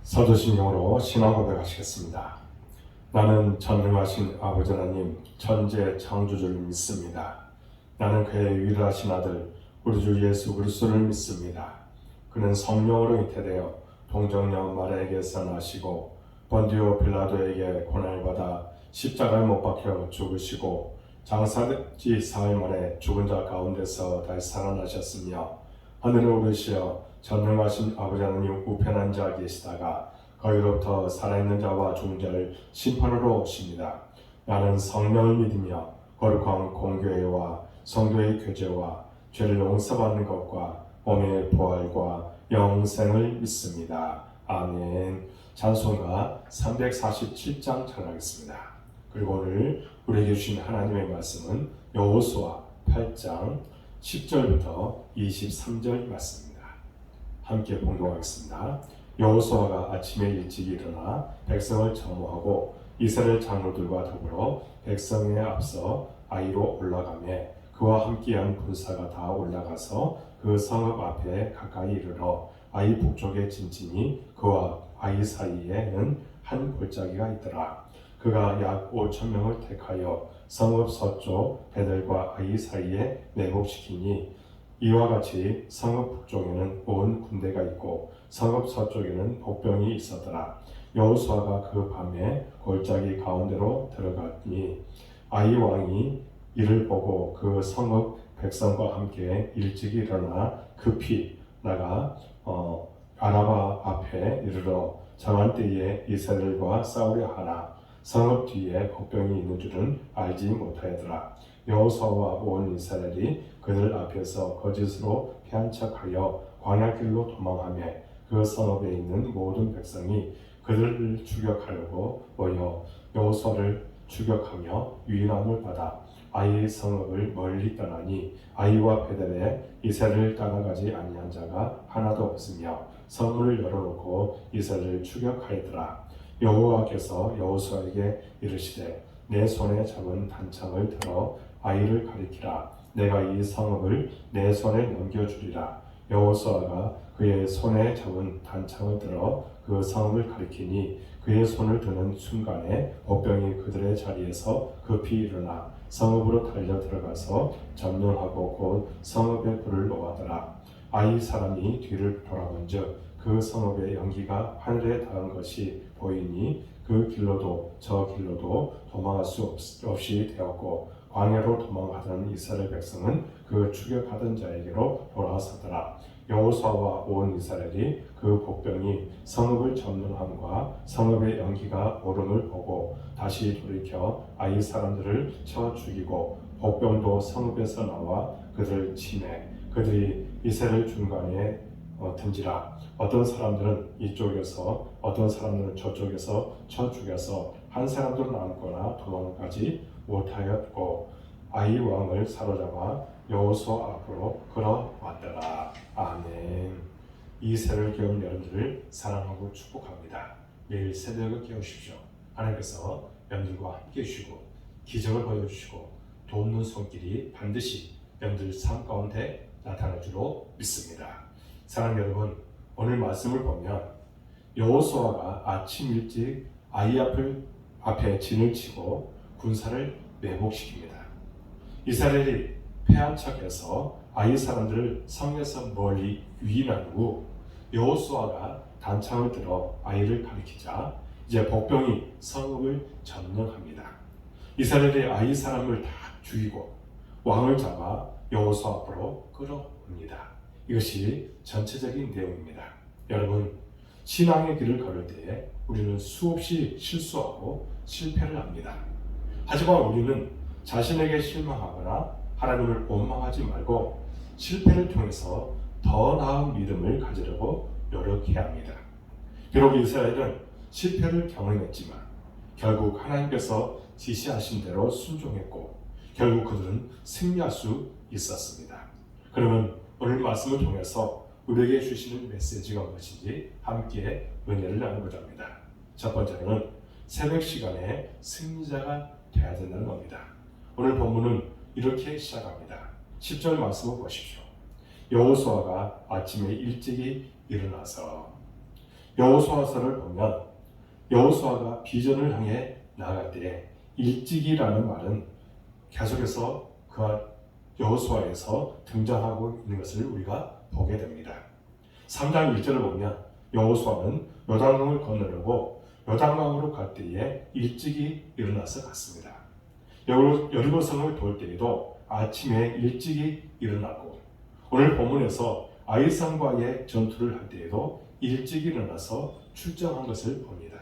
사도신경으로 신앙 고백하시겠습니다. 나는 전능하신 아버지 하나님 천재 창조주를 믿습니다. 나는 그의 유일하신 아들 우리 주 예수 그리스도를 믿습니다. 그는 성령으로 잉태되어 동정녀 마리아에게서 나시고 본디오 빌라도에게 고난을 받아 십자가에 못 박혀 죽으시고 장사지 사흘 만에 죽은 자 가운데서 다시 살아나셨으며 하늘에 오르시어 전능하신 아버지 하나님 우편한 자 계시다가 거기로부터 살아있는 자와 죽은 자를 심판으로 오십니다. 나는 성령을 믿으며 거룩한 공교회와 성도의 교제와 죄를 용서받는 것과 몸의 부활과 영생을 믿습니다. 아멘. 찬송가 347장 찬양하겠습니다. 그리고 오늘 우리에게 주신 하나님의 말씀은 여호수아 8장 10절부터 23절 말씀입니다. 함께 봉독하겠습니다. 여호수아가 아침에 일찍 일어나 백성을 정오하고 이스라엘 장로들과 더불어 백성에 앞서 아이로 올라가매 그와 함께한 군사가 다 올라가서 그 성읍 앞에 가까이 이르러 아이 북쪽에 진치니 그와 아이 사이에는 한 골짜기가 있더라. 그가 약 5,000명을 택하여 성읍 서쪽 베델과 아이 사이에 매복시키니 이와 같이 성읍 북쪽에는 온 군대가 있고 성읍 서쪽에는 복병이 있었더라. 여호수아가 그 밤에 골짜기 가운데로 들어갔니 아이 왕이 이를 보고 그 성읍 백성과 함께 일찍 일어나 급히 나가 아라바 앞에 이르러 정한 때에 이스라엘과 싸우려 하나 성읍 뒤에 복병이 있는 줄은 알지 못하였더라. 여호수아와 온 이스라엘이 그들 앞에서 거짓으로 피한 척하여 광야길로 도망하며 그 성읍에 있는 모든 백성이 그들을 추격하려고 모여 여호수아를 추격하며 유인함을 받아 아이의 성읍을 멀리 떠나니 아이와 베델에 이스라엘을 따라가지 아니한 자가 하나도 없으며 성문을 열어놓고 이스라엘을 추격하였더라. 여호와께서 여호수아에게 이르시되 내 손에 잡은 단창을 들어 아이를 가리키라. 내가 이 성읍을 내 손에 넘겨주리라. 여호수아가 그의 손에 잡은 단창을 들어 그 성읍을 가리키니 그의 손을 드는 순간에 복병이 그들의 자리에서 급히 일어나 성읍으로 달려 들어가서 점령하고 곧 성읍에 불을 놓았더라. 아이 사람이 뒤를 돌아본즉 그 성읍의 연기가 하늘에 닿은 것이 보이니 그 길로도 저 길로도 도망할 수 없이 되었고 광야로 도망하던 이스라엘 백성은 그 추격하던 자에게로 돌아서더라. 여호수아와 온 이스라엘이 그 복병이 성읍을 점령함과 성읍의 연기가 오름을 보고 다시 돌이켜 아이 사람들을 쳐 죽이고 복병도 성읍에서 나와 그들을 치매 그들이 이스라엘 중간에 든지라. 어떤 사람들은 이쪽에서 어떤 사람들은 저쪽에서 쳐 죽여서 한 사람도 남거나 도망가지 못하였고 아이 왕을 사로잡아 여호수아 앞으로 끌어왔더라. 아멘. 이 새를 깨운 여러분들을 사랑하고 축복합니다. 매일 새벽을 깨우십시오. 하나님께서 여러분들과 함께 해주시고 기적을 보여주시고 돕는 손길이 반드시 여러분들 삶 가운데 나타날 줄로 믿습니다. 사랑하는 여러분, 오늘 말씀을 보면 여호수아가 아침 일찍 아이 앞에 진을 치고 군사를 매복시킵니다. 이스라엘이 패한 척해서 아이 사람들을 성에서 멀리 유인한 후 여호수아가 단창을 들어 아이를 가리키자 이제 복병이 성읍을 점령합니다. 이스라엘이 아이 사람을 다 죽이고 왕을 잡아 여호수아 앞으로 끌어옵니다. 이것이 전체적인 내용입니다. 여러분, 신앙의 길을 걸을 때에 우리는 수없이 실수하고 실패를 합니다. 하지만 우리는 자신에게 실망하거나 하나님을 원망하지 말고 실패를 통해서 더 나은 믿음을 가지려고 노력해야 합니다. 비록 이스라엘은 실패를 경험했지만 결국 하나님께서 지시하신 대로 순종했고 결국 그들은 승리할 수 있었습니다. 그러면 오늘 말씀을 통해서 우리에게 주시는 메시지가 무엇인지 함께 은혜를 나누고자 합니다. 첫 번째는 새벽 시간에 승리자가 되어야 된다는 겁니다. 오늘 본문은 이렇게 시작합니다. 10절 말씀을 보십시오. 여호수아가 아침에 일찍이 일어나서 여호수아서를 보면 여호수아가 비전을 향해 나아갈 때에 일찍이라는 말은 계속해서 그 여호수아에서 등장하고 있는 것을 우리가 보게 됩니다. 3장 1절을 보면 여호수아는 요단강을 건너려고 요단강으로 갈 때에 일찍이 일어나서 갔습니다. 여리고성을 돌 때에도 아침에 일찍이 일어나고, 오늘 본문에서 아이상과의 전투를 할 때에도 일찍 일어나서 출정한 것을 봅니다.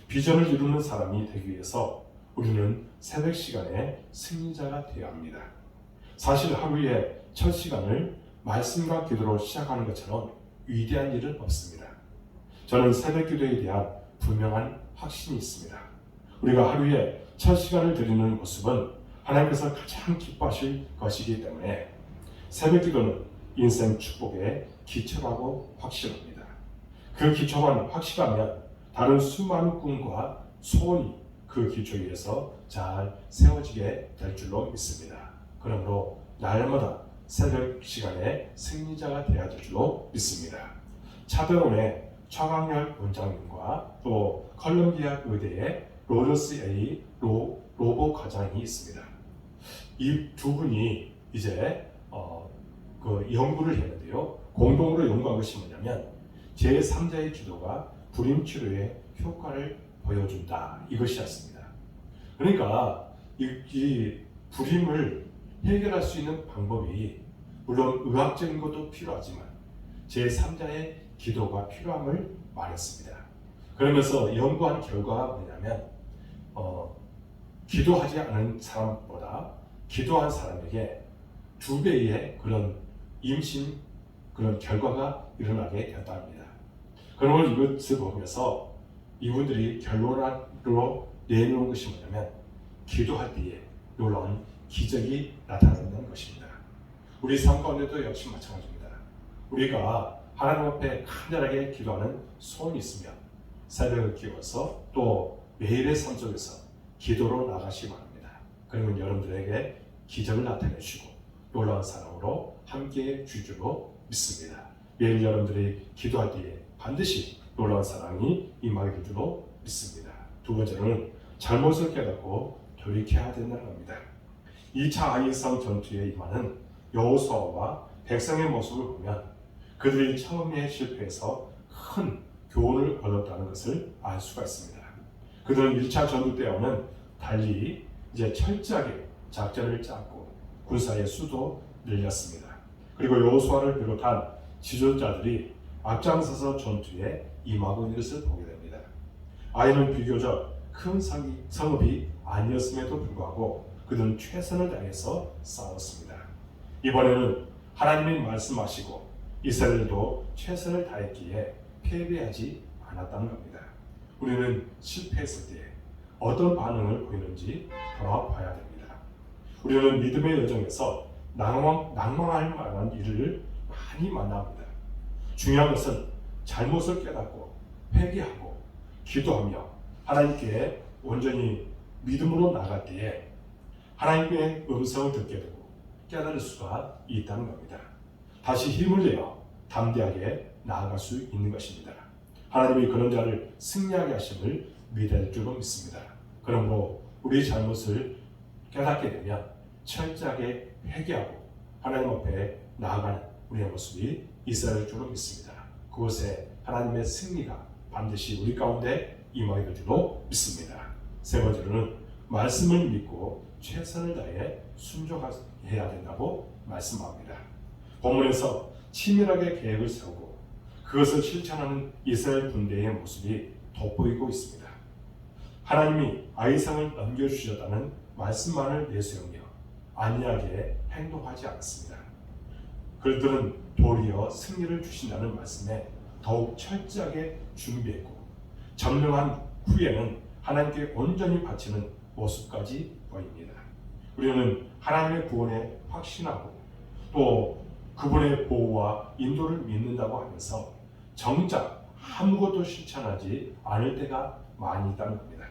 비전을 이루는 사람이 되기 위해서 우리는 새벽 시간에 승리자가 되어야 합니다. 사실 하루의 첫 시간을 말씀과 기도로 시작하는 것처럼 위대한 일은 없습니다. 저는 새벽 기도에 대한 분명한 확신이 있습니다. 우리가 하루의 첫 시간을 드리는 모습은 하나님께서 가장 기뻐하실 것이기 때문에 새벽 기도는 인생 축복의 기초라고 확신합니다. 그 기초만 확실하면 다른 수많은 꿈과 소원이 그 기초 위에서 잘 세워지게 될 줄로 믿습니다. 그러므로 날마다 새벽 시간에 승리자가 되어야 될 줄로 믿습니다. 차드론의 최강렬 원장님과 또 컬럼비아 의대의 로저스 A. 로보 과장이 있습니다. 이 두 분이 이제 그 연구를 했는데요. 공동으로 연구한 것이 뭐냐면 제3자의 기도가 불임 치료에 효과를 보여준다, 이것이었습니다. 그러니까 이 불임을 해결할 수 있는 방법이 물론 의학적인 것도 필요하지만 제3자의 기도가 필요함을 말했습니다. 그러면서 연구한 결과가 뭐냐면 기도하지 않은 사람보다 기도한 사람에게 2배의 그런 임신 그런 결과가 일어나게 되었다 합니다. 그러면 이것을 보면서 이분들이 결론으로 내놓은 것이 뭐냐면 기도할 때에 놀라운 기적이 나타난다는 것입니다. 우리 삶 가운데도 역시 마찬가지입니다. 우리가 하나님 앞에 간절하게 기도하는 소원이 있으면 새벽을 끼워서 또 매일의 삶 속에서 기도로 나가시기 바랍니다. 그러면 여러분들에게 기적을 나타내 주시고 놀라운 사랑으로 함께해 주시로 믿습니다. 매일 여러분들이 기도할 때에 반드시 놀라운 사랑이 임하게 될 줄로 믿습니다. 두 번째는 잘못을 깨닫고 돌이켜야 된다는 겁니다. 2차 아이성 전투에 임하는 여호수아와 백성의 모습을 보면 그들이 처음에 실패해서 큰 교훈을 얻었다는 것을 알 수가 있습니다. 그들은 1차 전투 때와는 달리 이제 철저하게 작전을 짰고 군사의 수도 늘렸습니다. 그리고 여호수아를 비롯한 지도자들이 앞장서서 전투에 임하고 있는 것을 보게 됩니다. 아이는 비교적 큰 성읍이 아니었음에도 불구하고 그들은 최선을 다해서 싸웠습니다. 이번에는 하나님이 말씀하시고 이스라엘도 최선을 다했기에 패배하지 않았다는 겁니다. 우리는 실패했을 때 어떤 반응을 보이는지 돌아봐야 됩니다. 우리는 믿음의 여정에서 낭망할 만한 일을 많이 만납니다. 중요한 것은 잘못을 깨닫고 회개하고 기도하며 하나님께 온전히 믿음으로 나갈 때에 하나님의 음성을 듣게 되고 깨달을 수가 있다는 겁니다. 다시 힘을 내어 담대하게 나아갈 수 있는 것입니다. 하나님이 그런 자를 승리하게 하심을 믿을 줄로 믿습니다. 그러므로 우리 잘못을 깨닫게 되면 철저하게 회개하고 하나님 앞에 나아가는 우리의 모습이 있어야 할 줄로 믿습니다. 그곳에 하나님의 승리가 반드시 우리 가운데 임하게 될 줄로 믿습니다. 세 번째로는 말씀을 믿고 최선을 다해 순종해야 된다고 말씀합니다. 본문에서 치밀하게 계획을 세우고 그것을 실천하는 이스라엘 군대의 모습이 돋보이고 있습니다. 하나님이 아이상을 넘겨주셨다는 말씀만을 내세우며 안이하게 행동하지 않았습니다. 그들은 도리어 승리를 주신다는 말씀에 더욱 철저하게 준비했고 점령한 후에는 하나님께 온전히 바치는 모습까지 보입니다. 우리는 하나님의 구원에 확신하고 또 그분의 보호와 인도를 믿는다고 하면서 정작 아무것도 실천하지 않을 때가 많이 있다는 겁니다.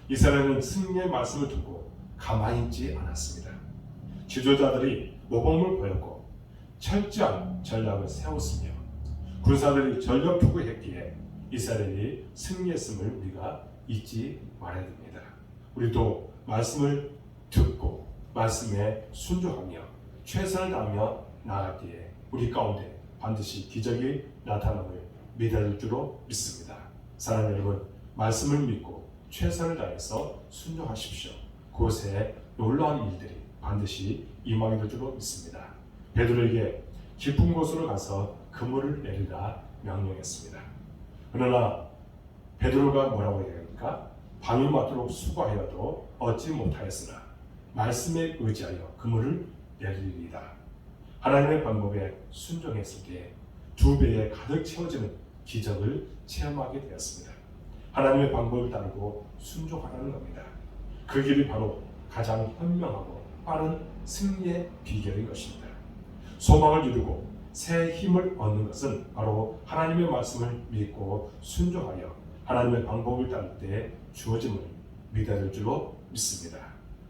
이스라엘은 승리의 말씀을 두고 가만히 있지 않았습니다. 지도자들이 모범을 보였고 철저한 전략을 세웠으며 군사들이 전력 투구했기에 이스라엘이 승리했음을 우리가 잊지 말아야 됩니다. 우리도 말씀을 듣고 말씀에 순종하며 최선을 다하며 나아갈 때에 우리 가운데 반드시 기적이 나타남을 믿을 줄로 믿습니다. 사랑하는 여러분, 말씀을 믿고 최선을 다해서 순종하십시오. 그곳에 놀라운 일들이 반드시 임하게 될 줄로 믿습니다. 베드로에게 깊은 곳으로 가서 그물을 내리라 명령했습니다. 그러나 베드로가 뭐라고 얘기합니까? 밤이 맞도록 수고하여도 얻지 못하였으나 말씀에 의지하여 그물을 내리리이다. 하나님의 방법에 순종했을 때 2배에 가득 채워지는 기적을 체험하게 되었습니다. 하나님의 방법을 따르고 순종하라는 겁니다. 그 길이 바로 가장 현명하고 빠른 승리의 비결인 것입니다. 소망을 이루고 새 힘을 얻는 것은 바로 하나님의 말씀을 믿고 순종하여 하나님의 방법을 따를 때 주어짐을 믿어야 될 줄로 믿습니다.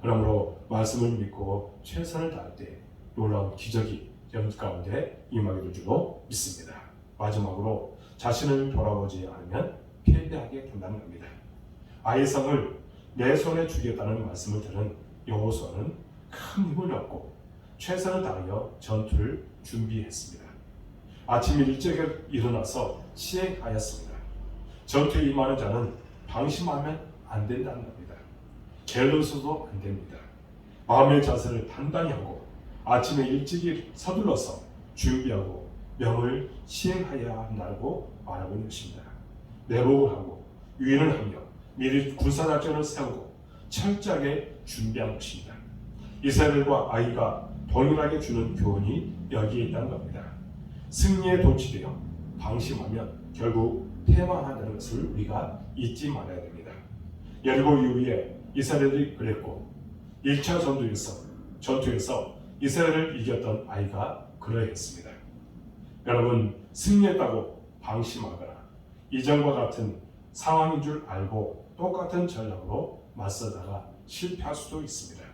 그러므로 말씀을 믿고 최선을 다할 때 놀라운 기적이 여러분 가운데 임하게 될 줄로 믿습니다. 마지막으로 자신을 돌아보지 않으면 패배하게 된다는 겁니다. 아이성을 내 손에 주겠다는 말씀을 들은 여호수아는 큰 힘을 얻고 최선을 다하여 전투를 준비했습니다. 아침 일찍 일어나서 시행하였습니다. 전투에 임하는 자는 방심하면 안 된다는 겁니다. 게을러서도 안 됩니다. 마음의 자세를 단단히 하고 아침에 일찍 서둘러서 준비하고 명을 시행하여야 한다고 말하고 있는 것입니다. 내복을 하고 유인을 하며 미리 군사작전을 세우고 철저하게 준비한 것입니다. 이스라엘과 아이가 동일하게 주는 교훈이 여기에 있다는 겁니다. 승리에 도취되어 방심하면 결국 패망한다는 것을 우리가 잊지 말아야 됩니다. 여리고 이후에 이스라엘이 그랬고 1차 전투에서 이스라엘을 이겼던 아이가 그러했습니다. 여러분, 승리했다고 방심하거나 이전과 같은 상황인 줄 알고 똑같은 전략으로 맞서다가 실패할 수도 있습니다.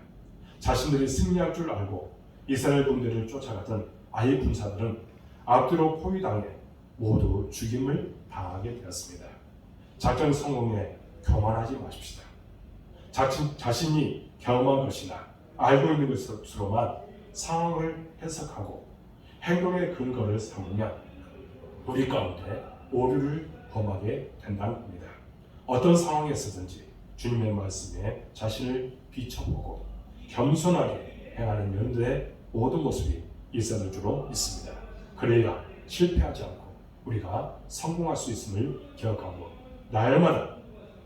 자신들이 승리할 줄 알고 이스라엘 군대를 쫓아갔던 아이 군사들은 앞뒤로 포위당해 모두 죽임을 당하게 되었습니다. 작전 성공에 교만하지 마십시다. 자신이 경험한 것이나 알고 있는 것으로만 상황을 해석하고 행동의 근거를 삼으면 우리 가운데 오류를 범하게 된다는 겁니다. 어떤 상황에서든지 주님의 말씀에 자신을 비춰보고 겸손하게 행하는 연도의 모든 모습이 있어야 줄로 믿습니다. 그래야 실패하지 않고 우리가 성공할 수 있음을 기억하고 날마다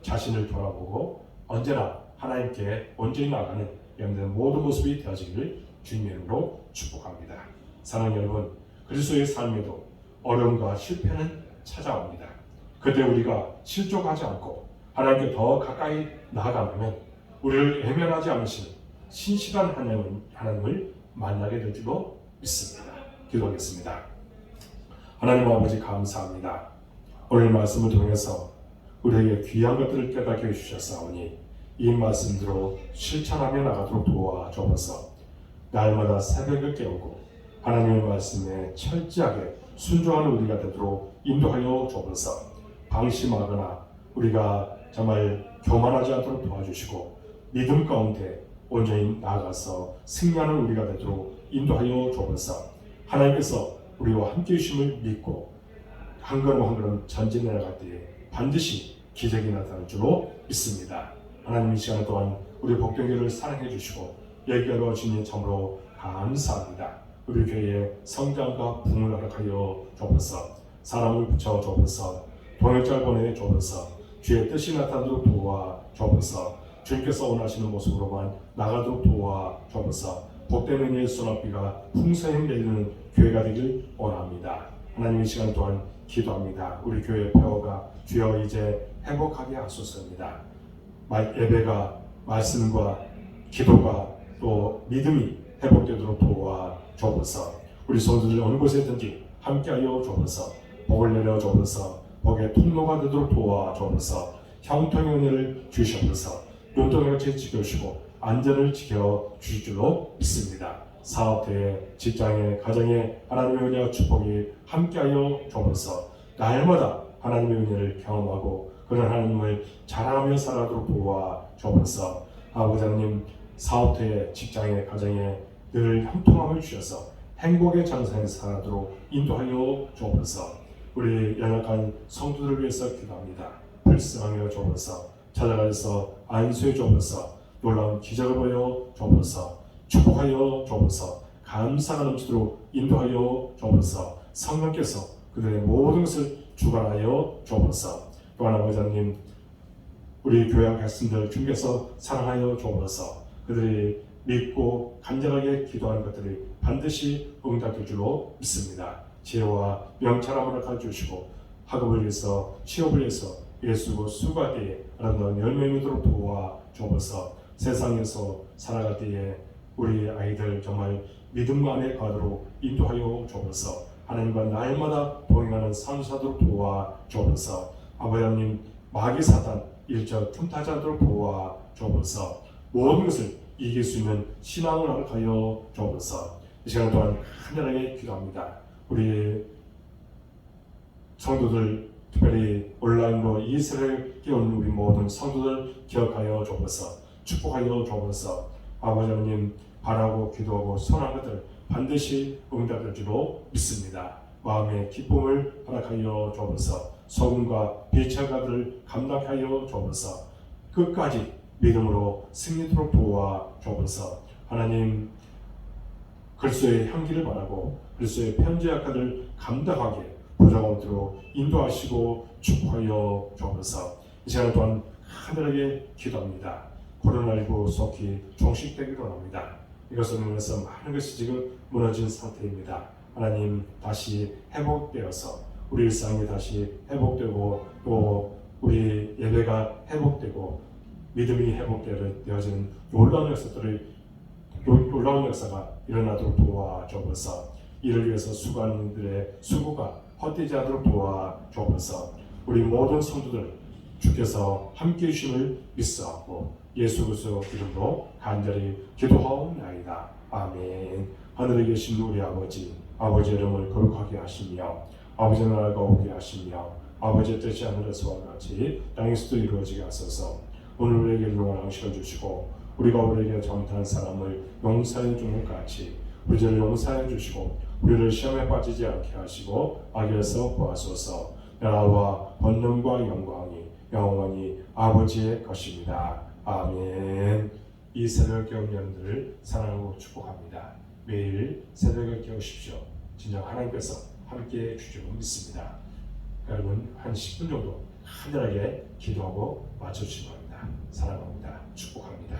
자신을 돌아보고 언제나 하나님께 온전히 나가는 여러분들의 모든 모습이 되어지기를 주님의 이름으로 축복합니다. 사랑하는 여러분, 그리스도의 삶에도 어려움과 실패는 찾아옵니다. 그때 우리가 실족하지 않고 하나님께 더 가까이 나아가면 우리를 외면하지 않으시는 신실한 하나님을 만나게 될 줄로 믿습니다. 기도하겠습니다. 하나님 아버지 감사합니다. 오늘 말씀을 통해서 우리에게 귀한 것들을 깨닫게 해주셨사오니 이 말씀대로 실천하며 나가도록 도와주옵소서. 날마다 새벽을 깨우고 하나님의 말씀에 철저하게 순종하는 우리가 되도록 인도하여 주옵소서. 방심하거나 우리가 정말 교만하지 않도록 도와주시고 믿음 가운데 온전히 나아가서 승리하는 우리가 되도록 인도하여 주옵소서. 하나님께서 우리와 함께 해주심을 믿고 한 걸음 한 걸음 전진해 나갈 때에 반드시 기적이 나타날 줄로 믿습니다. 하나님, 이 시간 동안 우리 복동교를 사랑해 주시고 예결로 주님 참으로 감사합니다. 우리 교회의 성장과 부흥을 허락하여 주옵소서. 사람을 붙여 주옵소서. 동역자를 보내 주옵소서. 주의 뜻이 나타나도록 도와 주옵소서. 주님께서 원하시는 모습으로만 나가도록 도와 주옵소서. 복되는 예수 앞비가 풍성히 내리는 교회가 되길 원합니다. 하나님, 이 시간 동안 기도합니다. 우리 교회 폐허가 주여 이제 회복하게 하소서입니다. 예배가 말씀과 기도가 또 믿음이 회복되도록 도와 주옵소서. 우리 성도들 어느 곳에든지 함께하여 주옵소서. 복을 내려 주옵소서. 복의 통로가 되도록 도와 주옵소서. 형통의 은혜를 주시옵소서. 눈동같이 지켜주시고 안전을 지켜주실 줄로 믿습니다. 사업대에 직장에 가정에 하나님의 은혜와 축복이 함께하여 주옵소서. 날마다 하나님의 은혜를 경험하고 그런 하나님을 자랑하며 살아가도록 도와 주옵소서. 아버지 하나님, 사업터에, 직장에, 가정에 늘 형통함을 주셔서 행복의 장사에 살아도록 인도하여 주옵소서. 우리 연약한 성도들을 위해서 기도합니다. 불쌍하여 주옵소서. 찾아가서 안수해 주옵소서. 놀라운 기적을 보여 주옵소서. 축복하여 주옵소서. 감사가 넘치도록 인도하여 주옵소서. 성령께서 그들의 모든 것을 주관하여 주옵소서. 또한 아버지 하나님, 우리 교회 백성들 주께서 사랑하여 주옵소서. 그들이 믿고 간절하게 기도하는 것들이 반드시 응답될 줄로 믿습니다. 지혜와 명철함을 가져주시고 학업을 위해서, 취업을 위해서 예수고 수고할 때에 아름다운 열매 맺도록 도와 주옵소서. 세상에서 살아갈 때에 우리 아이들 정말 믿음 안에 가도록 인도하여 주옵소서. 하나님과 날마다 동행하는 산사도록 도와 주옵소서. 아버지 하나님, 마귀 사단 일적 틈타지 않도록 도와 주옵소서. 모든 것을 이길 수 있는 신앙을 허락하여 주옵소서. 이 시간 동안 간절하게 기도합니다. 우리 성도들, 특별히 온라인으로 이스라엘 깨운 우리 모든 성도들 기억하여 주옵소서. 축복하여 주옵소서. 아버지 하나님, 바라고 기도하고 선한 것들 반드시 응답될 줄로 믿습니다. 마음의 기쁨을 허락하여 주옵소서. 소금과 비철가들을 감당하여 주옵소서. 끝까지 믿음으로 승리토록 도와 주옵소서. 하나님, 그리스도의 향기를 바라고 그리스도의 편지 약화를 감당하게 부정함으로 인도하시고 축복하여 주옵소서. 이 시간 또한 하늘에게 기도합니다. 코로나19 속히 종식되기로 합니다. 이것을 통해서 많은 것이 지금 무너진 상태입니다. 하나님, 다시 회복되어서 우리 일상이 다시 회복되고 또 우리 예배가 회복되고 믿음이 회복되어지는 놀라운 역사가 일어나도록 도와주옵소서. 이를 위해서 수고하는 이들의 수고가 헛되지 않도록 도와주옵소서. 우리 모든 성도들 주께서 함께해 주심을 믿사옵고 예수 그리스도 이름으로 간절히 기도하옵나이다. 아멘. 하늘에 계신 우리 아버지, 아버지의 이름을 거룩하게 하시며 아버지의 나라가 오게 하시며 아버지의 뜻이 하늘에서와 같이 땅에서도 이루어지게 하소서. 오늘 우리에게 일용할 양식을 주시고 우리가 우리에게 잘못한 사람을 용서해 주는 것 같이 우리 죄를 용서해 주시고 우리를 시험에 빠지지 않게 하시고 악에서 구하소서. 나라와 권능과 영광이 영원히 아버지의 것입니다. 아멘. 이 새벽 깨운 여러분들을 사랑하고 축복합니다. 매일 새벽에 깨우십시오. 진정 하나님께서 함께 주시고 믿습니다. 여러분 한 10분 정도 간절하게 기도하고 마쳐주시기 바랍니다.